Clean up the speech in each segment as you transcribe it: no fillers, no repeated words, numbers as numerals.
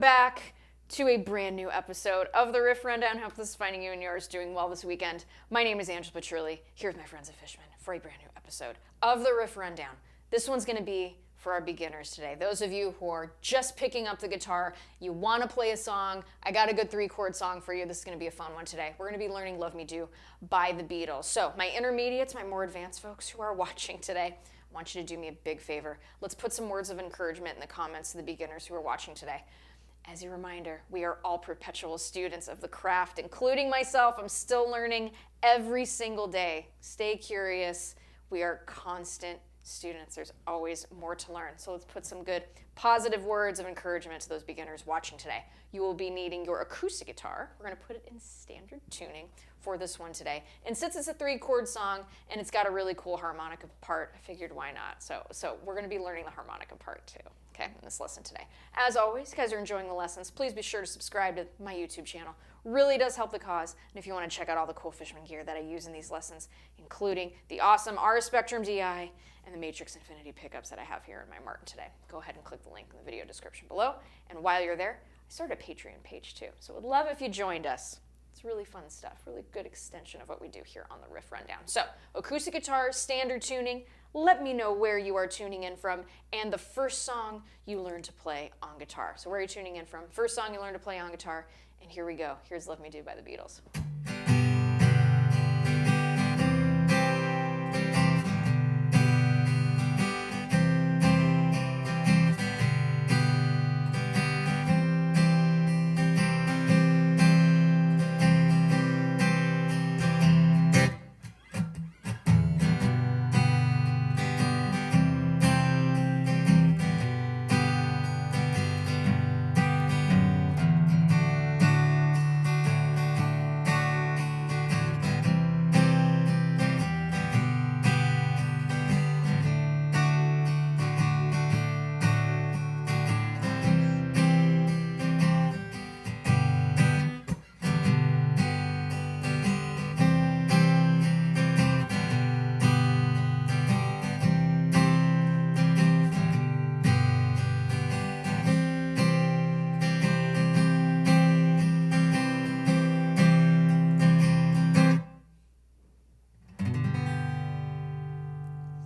Back to a brand new episode of the Riff Rundown. Hope this is finding you and yours doing well this weekend. My name is Angela Petrilli, here with my friends at Fishman for a brand new episode of the Riff Rundown. This one's going to be for our beginners today. Those of you who are just picking up the guitar, you want to play a song, I got a good 3-chord song for you. This is going to be a fun one today. We're going to be learning Love Me Do by the Beatles. So my intermediates, my more advanced folks who are watching today, I want you to do me a big favor. Let's put some words of encouragement in the comments to the beginners who are watching today. As a reminder, we are all perpetual students of the craft, including myself. I'm still learning every single day. Stay curious. We are constant students. There's always more to learn. So let's put some good positive words of encouragement to those beginners watching today. You will be needing your acoustic guitar. We're going to put it in standard tuning for this one today. And since it's a 3-chord song and it's got a really cool harmonica part, I figured why not? So we're going to be learning the harmonica part too, okay, in this lesson today. As always, you guys are enjoying the lessons, please be sure to subscribe to my YouTube channel. Really does help the cause. And if you want to check out all the cool Fishman gear that I use in these lessons, including the awesome RS Spectrum DI and the Matrix Infinity pickups that I have here in my Martin today, go ahead and click the link in the video description below. And while you're there, I started a Patreon page too, so would love if you joined us. It's really fun stuff, really good extension of what we do here on the Riff Rundown. So, acoustic guitar, standard tuning, let me know where you are tuning in from, and the first song you learned to play on guitar. So where are you tuning in from? First song you learned to play on guitar, and here we go. Here's Love Me Do by the Beatles.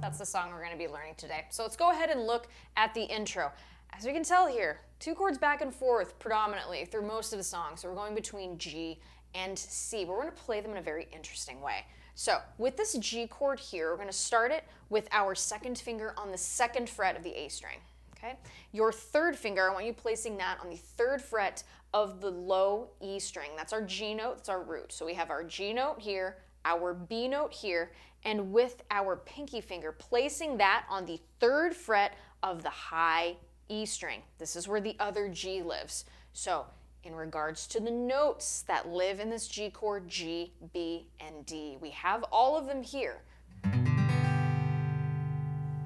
That's the song we're going to be learning today. So let's go ahead and look at the intro. As we can tell here, 2 chords back and forth predominantly through most of the song. So we're going between G and C, but we're going to play them in a very interesting way. So with this G chord here, we're going to start it with our 2nd finger on the 2nd fret of the A string. Okay? Your 3rd finger, I want you placing that on the 3rd fret of the low E string. That's our G note, that's our root. So we have our G note here, our B note here, and with our pinky finger, placing that on the 3rd fret of the high E string. This is where the other G lives. So in regards to the notes that live in this G chord, G, B, and D, we have all of them here.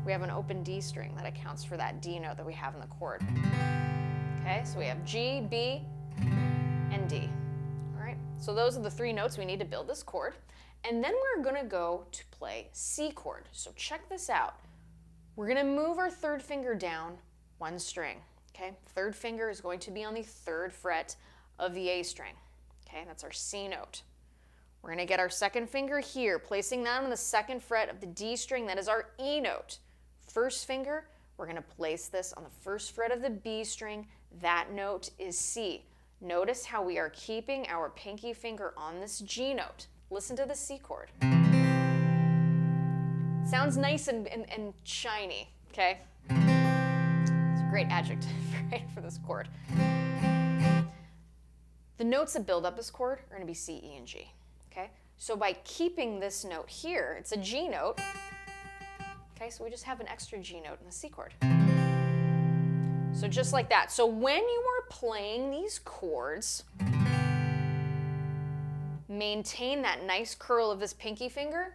We have an open D string that accounts for that D note that we have in the chord. Okay, so we have G, B, and D. All right, so those are the 3 notes we need to build this chord. And then we're going to go to play C chord. So check this out. We're going to move our 3rd finger down 1 string. Okay, 3rd finger is going to be on the 3rd fret of the A string. Okay, that's our C note. We're going to get our 2nd finger here, placing that on the 2nd fret of the D string. That is our E note. 1st finger, we're going to place this on the 1st fret of the B string. That note is C. Notice how we are keeping our pinky finger on this G note. Listen to the C chord. Sounds nice and shiny, okay? It's a great adjective, right, for this chord. The notes that build up this chord are going to be C, E, and G, okay? So by keeping this note here, it's a G note, okay? So we just have an extra G note in the C chord. So just like that. So when you are playing these chords, maintain that nice curl of this pinky finger,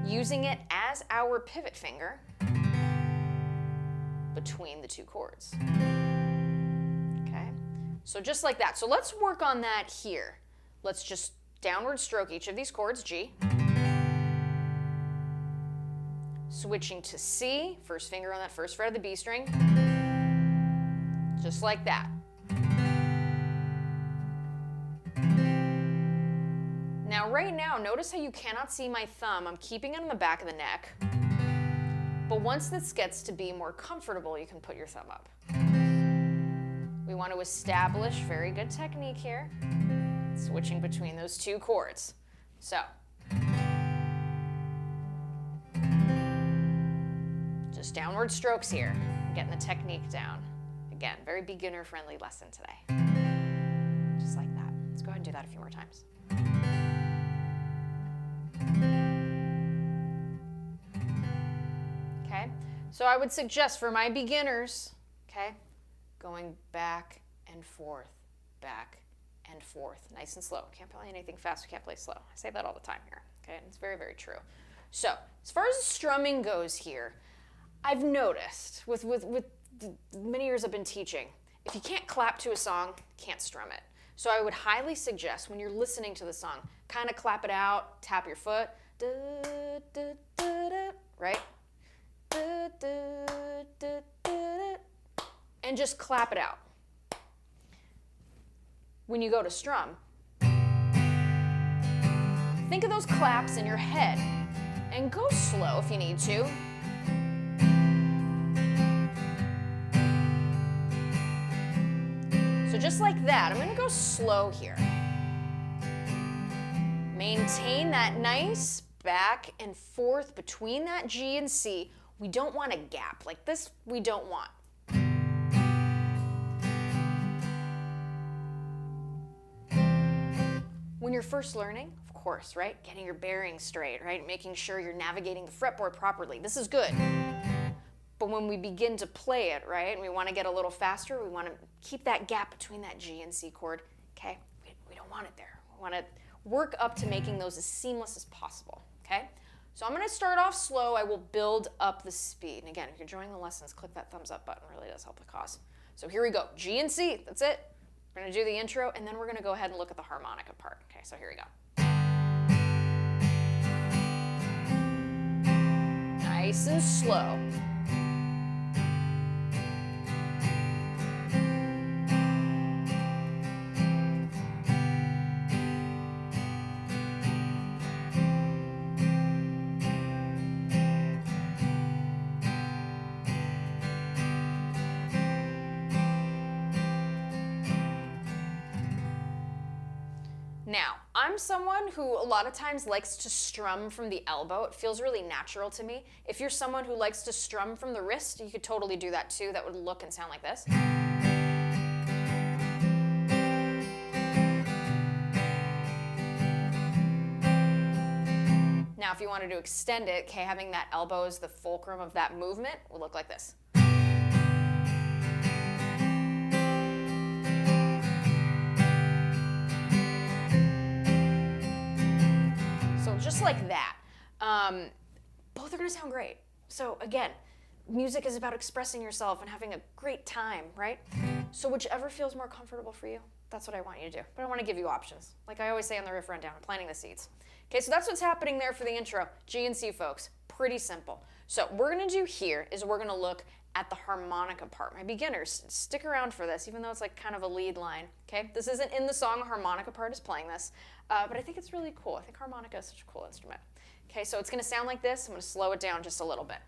using it as our pivot finger between the 2 chords. Okay, so just like that. So let's work on that here. Let's just downward stroke each of these chords, G. Switching to C, 1st finger on that 1st fret of the B string. Just like that. Now, right now, notice how you cannot see my thumb. I'm keeping it on the back of the neck. But once this gets to be more comfortable, you can put your thumb up. We want to establish very good technique here, switching between those two chords. So, just downward strokes here, getting the technique down. Again, very beginner-friendly lesson today. Just like that. Let's go ahead and do that a few more times. Okay, so I would suggest for my beginners, okay, going back and forth, nice and slow. Can't play anything fast, we can't play slow. I say that all the time here, okay, and it's very, very true. So, as far as strumming goes here, I've noticed with the many years I've been teaching, if you can't clap to a song, can't strum it. So I would highly suggest when you're listening to the song, kind of clap it out, tap your foot, da, da, da, da, right? Da, da, da, da, and just clap it out. When you go to strum, think of those claps in your head and go slow if you need to. So just like that, I'm gonna go slow here. Maintain that nice back and forth between that G and C. We don't want a gap. Like this, we don't want. When you're first learning, of course, right? Getting your bearings straight, right? Making sure you're navigating the fretboard properly. This is good. But when we begin to play it, right, and we want to get a little faster, we want to keep that gap between that G and C chord, okay? We don't want it there. We want to work up to making those as seamless as possible, okay? So I'm going to start off slow. I will build up the speed. And again, if you're enjoying the lessons, click that thumbs up button. It really does help the cause. So here we go. G and C. That's it. We're going to do the intro, and then we're going to go ahead and look at the harmonica part. Okay, so here we go. Nice and slow. Now, I'm someone who a lot of times likes to strum from the elbow. It feels really natural to me. If you're someone who likes to strum from the wrist, you could totally do that too. That would look and sound like this. Now, if you wanted to extend it, okay, having that elbow as the fulcrum of that movement will look like this. Just like that. Both are going to sound great. So again, music is about expressing yourself and having a great time, right? So whichever feels more comfortable for you, that's what I want you to do. But I want to give you options. Like I always say on the riff rundown, I'm planting the seeds. Okay, so that's what's happening there for the intro. G and C, folks. Pretty simple. So what we're going to do here is we're going to look at the harmonica part. My beginners, stick around for this, even though it's like kind of a lead line. Okay, this isn't in the song. Harmonica part is playing this. But I think it's really cool. I think harmonica is such a cool instrument. Okay, so it's going to sound like this. I'm going to slow it down just a little bit.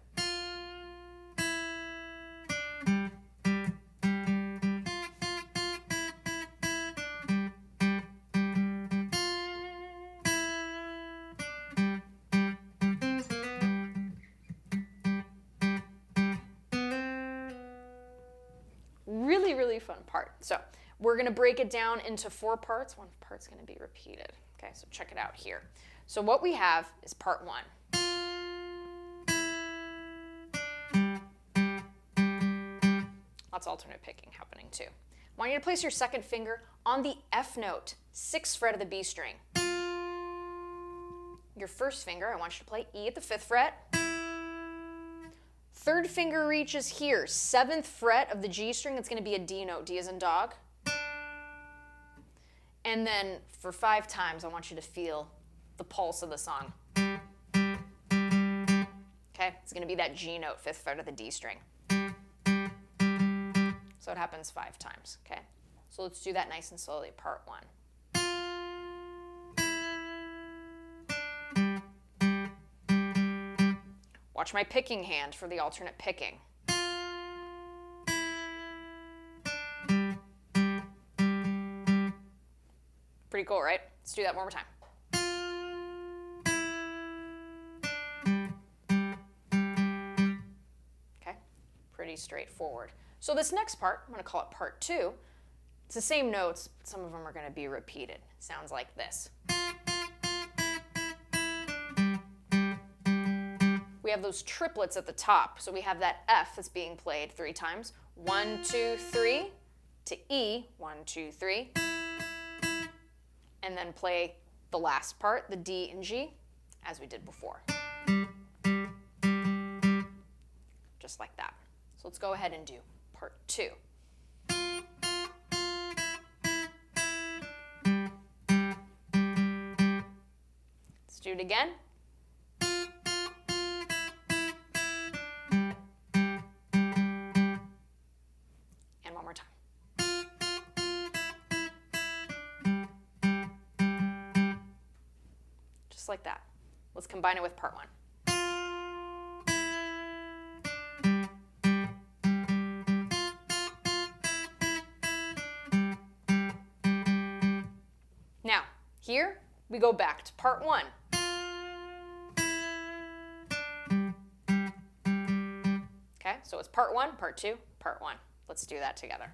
Really, really fun part. So we're going to break it down into 4 parts. One part's going to be repeated. Okay, so check it out here. So what we have is part 1. Lots of alternate picking happening too. I want you to place your second finger on the F note, 6th fret of the B string. Your first finger, I want you to play E at the 5th fret. Third finger reaches here, 7th fret of the G string. It's going to be a D note, D as in dog. And then for 5 times, I want you to feel the pulse of the song. Okay, it's going to be that G note, 5th fret of the D string. So it happens 5 times, okay? So let's do that nice and slowly, part 1. Watch my picking hand for the alternate picking. Pretty cool, right? Let's do that one more time. Okay, pretty straightforward. So this next part, I'm going to call it part 2. It's the same notes, but some of them are going to be repeated. Sounds like this. We have those triplets at the top. So we have that F that's being played 3 times. 1, 2, 3 to E, 1, 2, 3. And then play the last part, the D and G, as we did before. Just like that. So let's go ahead and do part 2. Let's do it again. And one more time. Just like that. Let's combine it with part 1. Now, here we go back to part 1. Okay, so it's part 1, part 2, part 1. Let's do that together.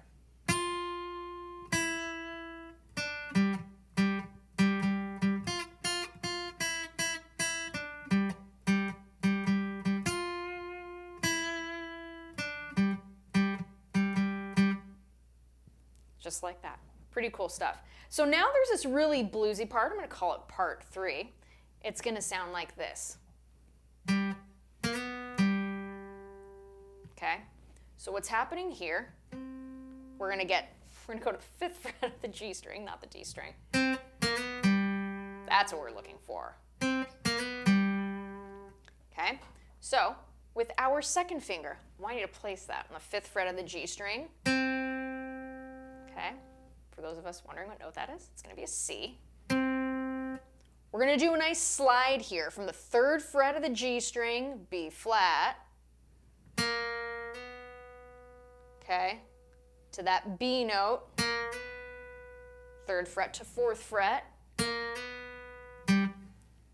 Just like that. Pretty cool stuff. So now there's this really bluesy part. I'm going to call it part 3. It's going to sound like this. Okay? So what's happening here, we're going to go to the 5th fret of the G string, not the D string. That's what we're looking for. Okay? So with our 2nd finger, I want you to place that on the 5th fret of the G string. Okay, for those of us wondering what note that is, it's going to be a C. We're going to do a nice slide here from the 3rd fret of the G string, B flat, okay, to that B note, 3rd fret to 4th fret,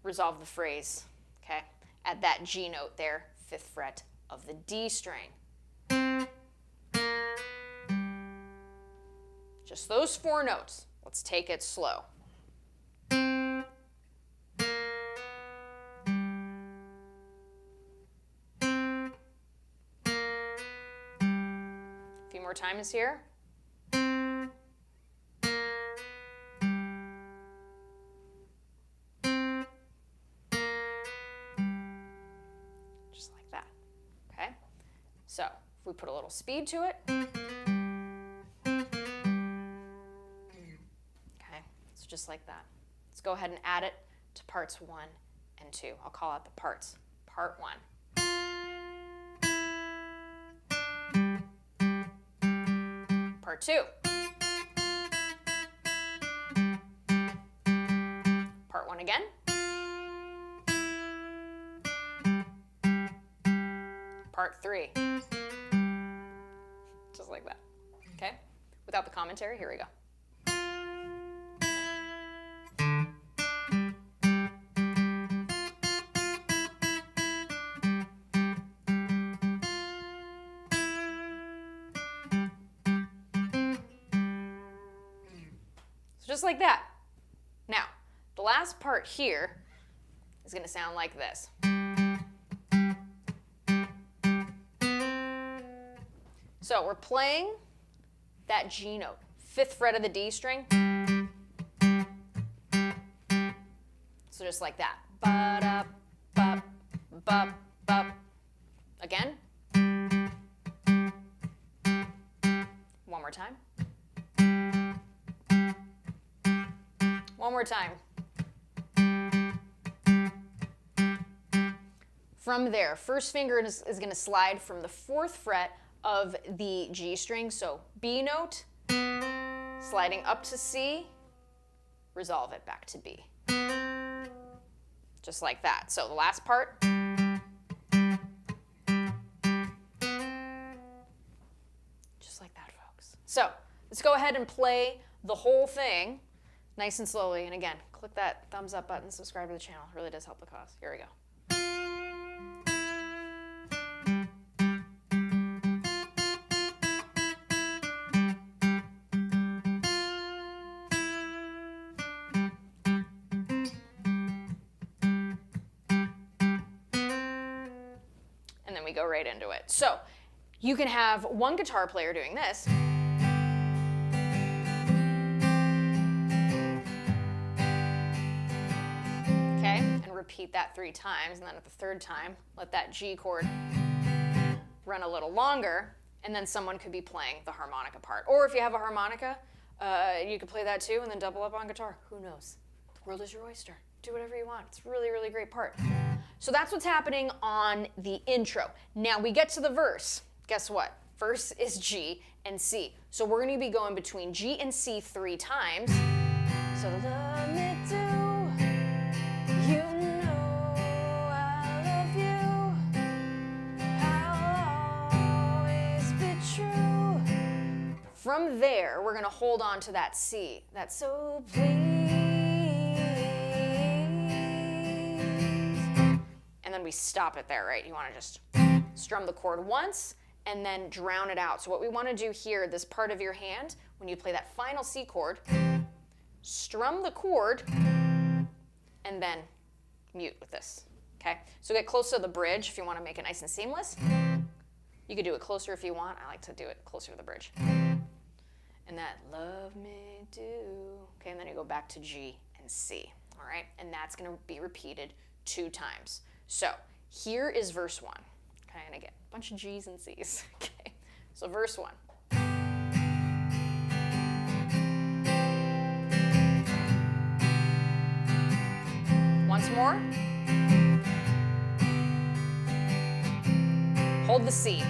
resolve the phrase, okay, at that G note there, 5th fret of the D string. Just those 4 notes. Let's take it slow. A few more times here. Just like that. Okay? So, if we put a little speed to it. Just like that. Let's go ahead and add it to parts 1 and 2. I'll call out the parts. Part 1. Part 2. Part 1 again. Part 3. Just like that. Okay? Without the commentary, here we go. Just like that. Now, the last part here is going to sound like this. So we're playing that G note, 5th fret of the D string. So just like that. Ba-da, ba, ba, ba. Again. One more time. One more time. From there, 1st finger is going to slide from the 4th fret of the G string. So B note, sliding up to C, resolve it back to B. Just like that. So the last part. Just like that, folks. So let's go ahead and play the whole thing nice and slowly. And again, click that thumbs up button, subscribe to the channel. It really does help the cause. Here we go. And then we go right into it. So you can have one guitar player doing this. Okay, and repeat that 3 times, and then at the 3rd time, let that G chord run a little longer, and then someone could be playing the harmonica part. Or if you have a harmonica, you could play that too, and then double up on guitar. Who knows? The world is your oyster. Do whatever you want. It's a really, really great part. So that's what's happening on the intro. Now we get to the verse. Guess what? Verse is G and C. So we're going to be going between G and C 3 times. So love me do, you know I love you, I'll always be true. From there, we're going to hold on to that C. That's so please. And then we stop it there, right? You want to just strum the chord once and then drown it out. So what we want to do here, this part of your hand, when you play that final C chord, strum the chord and then mute with this, okay? So get close to the bridge if you want to make it nice and seamless. You could do it closer if you want. I like to do it closer to the bridge. And that love me do. Okay, and then you go back to G and C, all right? And that's going to be repeated 2 times. So here is verse 1, okay, and I get a bunch of G's and C's, okay. So verse 1. Once more. Hold the C.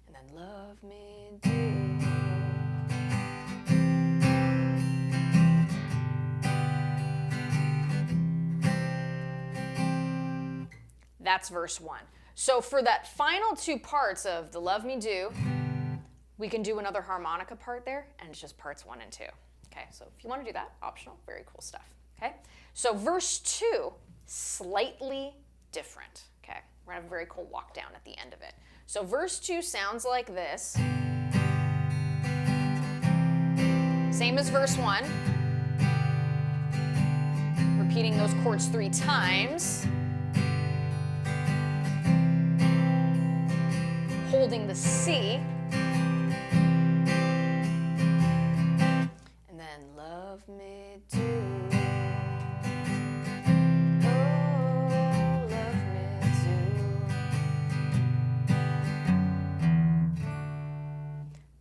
And then love me do. That's verse 1. So for that final 2 parts of the Love Me Do, we can do another harmonica part there, and it's just parts 1 and 2. Okay, so if you want to do that, optional, very cool stuff. Okay, so verse 2, slightly different. Okay, we're gonna have a very cool walk down at the end of it. So verse 2 sounds like this. Same as verse 1. Repeating those chords 3 times. Holding the C, and then love me do, oh, love me do.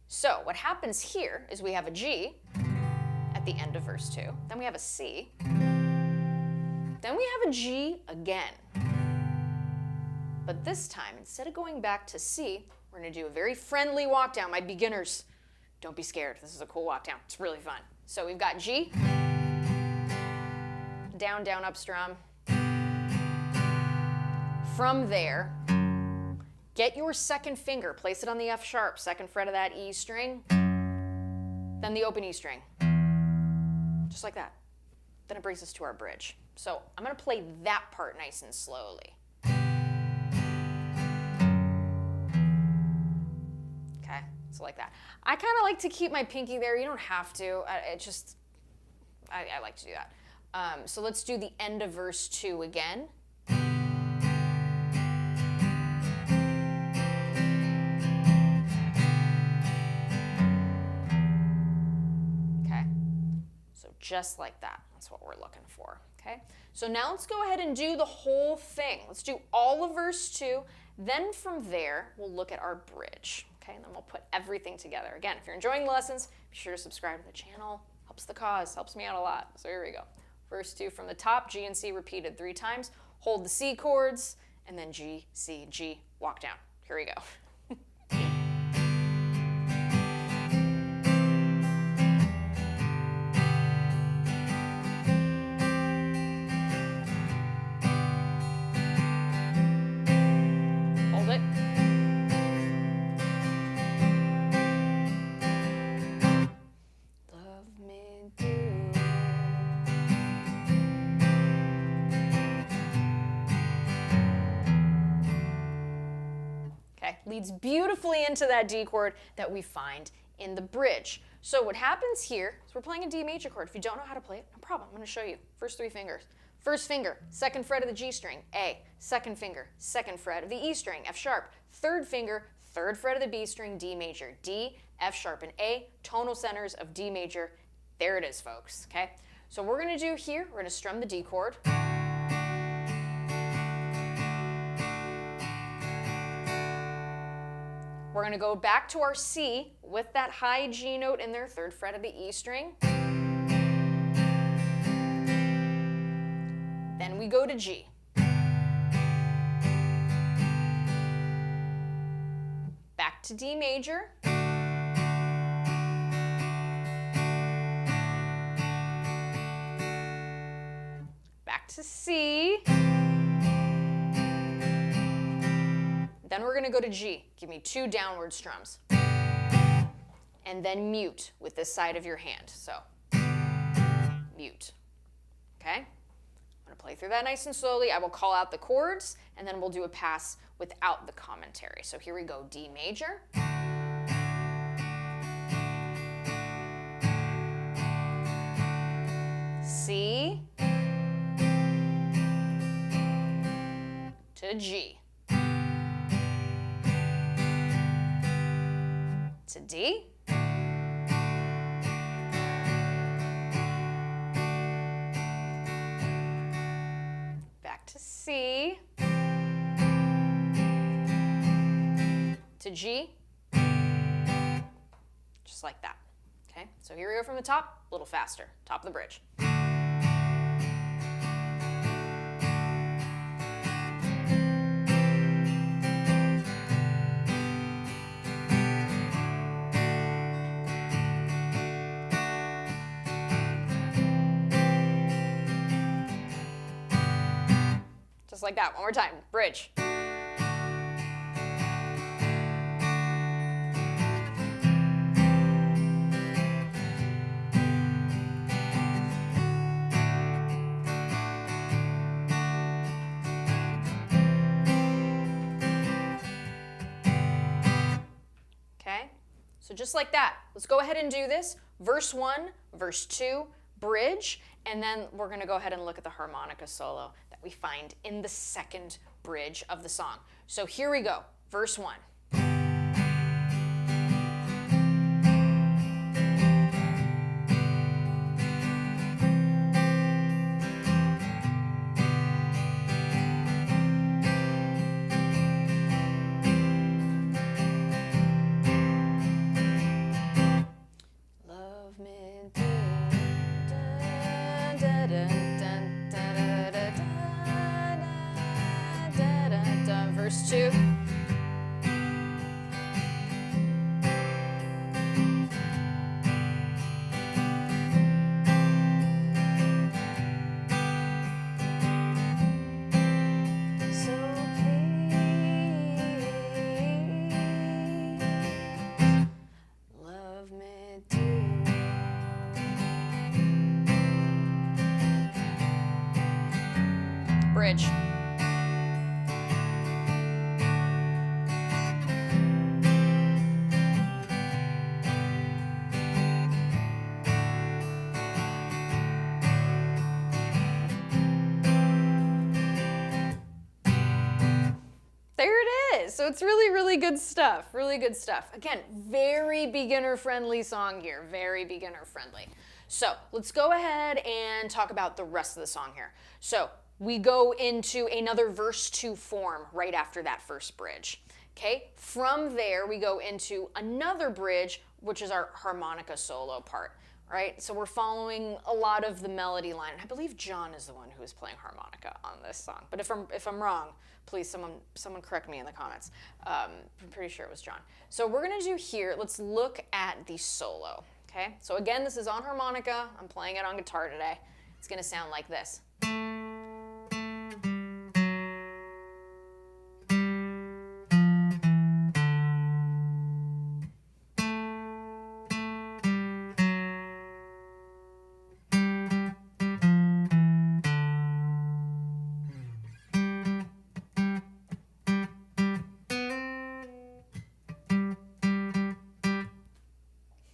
So what happens here is we have a G at the end of verse 2, then we have a C, then we have a G again. But this time, instead of going back to C, we're going to do a very friendly walk down. My beginners, don't be scared. This is a cool walk down. It's really fun. So we've got G, down, down, up strum. From there, get your 2nd finger, place it on the F sharp, 2nd fret of that E string, then the open E string. Just like that. Then it brings us to our bridge. So I'm going to play that part nice and slowly. So like that. I kind of like to keep my pinky there. You don't have to. I like to do that. So let's do the end of verse 2 again. Okay. So just like that. That's what we're looking for. Okay. So now let's go ahead and do the whole thing. Let's do all of verse 2. Then from there, we'll look at our bridge. Okay, and then we'll put everything together. Again, if you're enjoying the lessons, be sure to subscribe to the channel. Helps the cause, helps me out a lot. So here we go. Verse 2 from the top, G and C repeated 3 times. hold the C chords, and then G, C, G, walk down. Here we go. Hold it. Love me do. Okay, leads beautifully into that D chord that we find in the bridge. So what happens here is we're playing a D major chord. If you don't know how to play it, no problem. I'm going to show you. First 3 fingers. First finger, second fret of the G string, A. Second finger, second fret of the E string, F sharp. Third finger, third fret of the B string, D major, D, F sharp, and A. Tonal centers of D major. There it is, folks. Okay. So what we're going to do here, we're going to strum the D chord. We're going to go back to our C with that high G note in there, third fret of the E string. Then we go to G. Back to D major. Back to C. Then we're going to go to G. Give me 2 downward strums. And then mute with this side of your hand. So, mute. Okay? I'm going to play through that nice and slowly. I will call out the chords, and then we'll do a pass without the commentary. So here we go. D major. C. To G. To D. Back to C. To G. Just like that. Okay, so here we go from the top, a little faster. Top of the bridge. Just like that, one more time, bridge. Okay, so just like that, let's go ahead and do this. Verse 1, verse 2, bridge, and then we're going to go ahead and look at the harmonica solo that we find in the second bridge of the song. So here we go, verse 1. Love me do, dun, dun, dun, dun, dun, dun, dun, dun, dun. Verse 2. So please, love me do. Bridge. There it is. So it's really, really good stuff. Really good stuff. Again, very beginner-friendly song here. Very beginner-friendly. So let's go ahead and talk about the rest of the song here. So we go into another verse 2 form right after that first bridge. Okay, from there we go into another bridge, which is our harmonica solo part. right? So we're following a lot of the melody line. And I believe John is the one who is playing harmonica on this song. But if I'm wrong, please someone correct me in the comments. I'm pretty sure it was John. So we're gonna do here, let's look at the solo, okay? So again, this is on harmonica. I'm playing it on guitar today. It's gonna sound like this.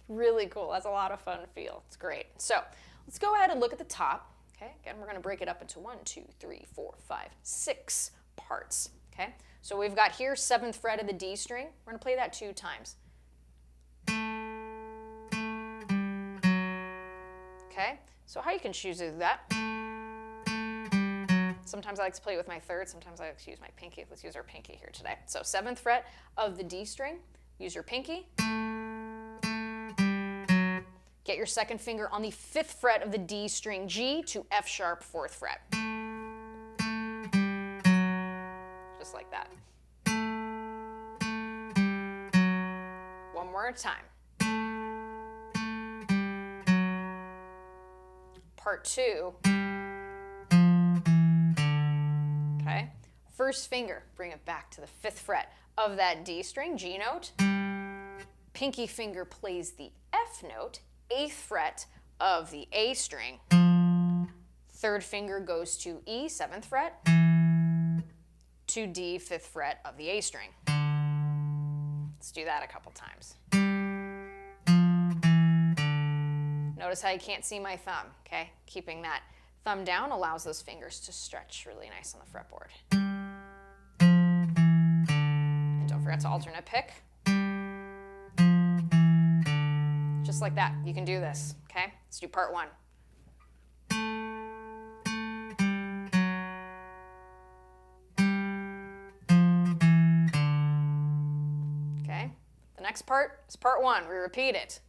Really cool. That's a lot of fun to feel. It's great. So let's go ahead and look at the top. Okay, again, we're going to break it up into 1, 2, 3, 4, 5, 6 parts. Okay, so we've got here 7th fret of the D string. We're going to play that 2 times. Okay, so how you can choose to do that. Sometimes I like to play with my 3rd, sometimes I like to use my pinky. Let's use our pinky here today. So 7th fret of the D string, use your pinky. Get your 2nd finger on the 5th fret of the D string G to F sharp 4th fret. Just like that. One more time. Part 2. Okay. 1st finger, bring it back to the 5th fret of that D string, G note. Pinky finger plays the F note, 8th fret of the A string. 3rd finger goes to E, 7th fret, to D, 5th fret of the A string. Let's do that a couple times. Notice how you can't see my thumb, okay? Keeping that thumb down allows those fingers to stretch really nice on the fretboard. And don't forget to alternate pick. Just like that. You can do this, okay? Let's do part 1. Okay? The next part is part 1. We repeat it.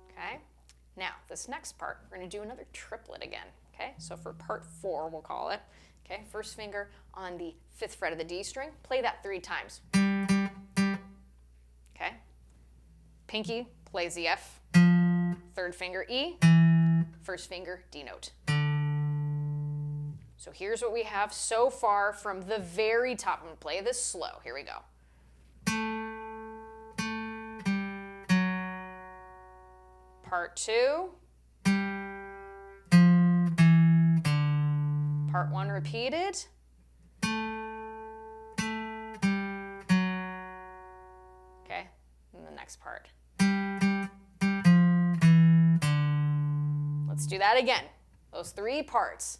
Okay? Now, this next part, we're going to do another triplet again, okay? So for part 4, we'll call it. Okay? 1st finger on the 5th fret of the D string. Play that 3 times. Okay? Pinky plays the F, 3rd finger E, 1st finger D note. So here's what we have so far from the very top. I'm going to play this slow. Here we go. Part 2. Part 1 repeated. Part. Let's do that again. Those 3 parts.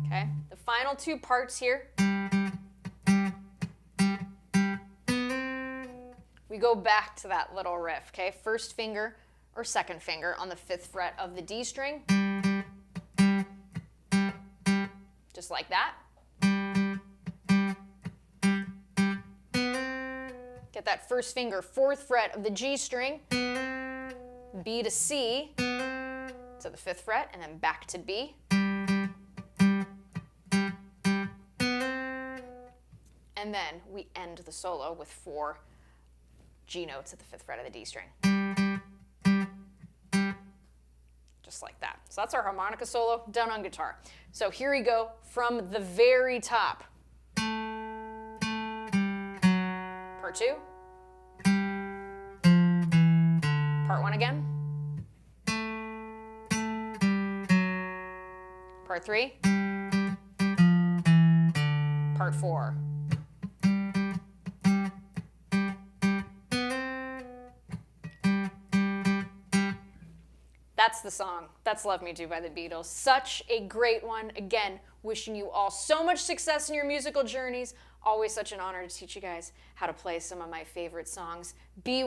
Okay, the final 2 parts here. We go back to that little riff, okay? 1st finger or 2nd finger on the 5th fret of the D string. Just like that. Get that 1st finger, 4th fret of the G string. B to C to the 5th fret, and then back to B. And then we end the solo with 4 G notes at the 5th fret of the D string. Just like that. So that's our harmonica solo done on guitar. So here we go from the very top. Part 2. Part 1 again. Part 3. Part 4. That's the song. That's Love Me Do by the Beatles. Such a great one. Again, wishing you all so much success in your musical journeys. Always such an honor to teach you guys how to play some of my favorite songs. Be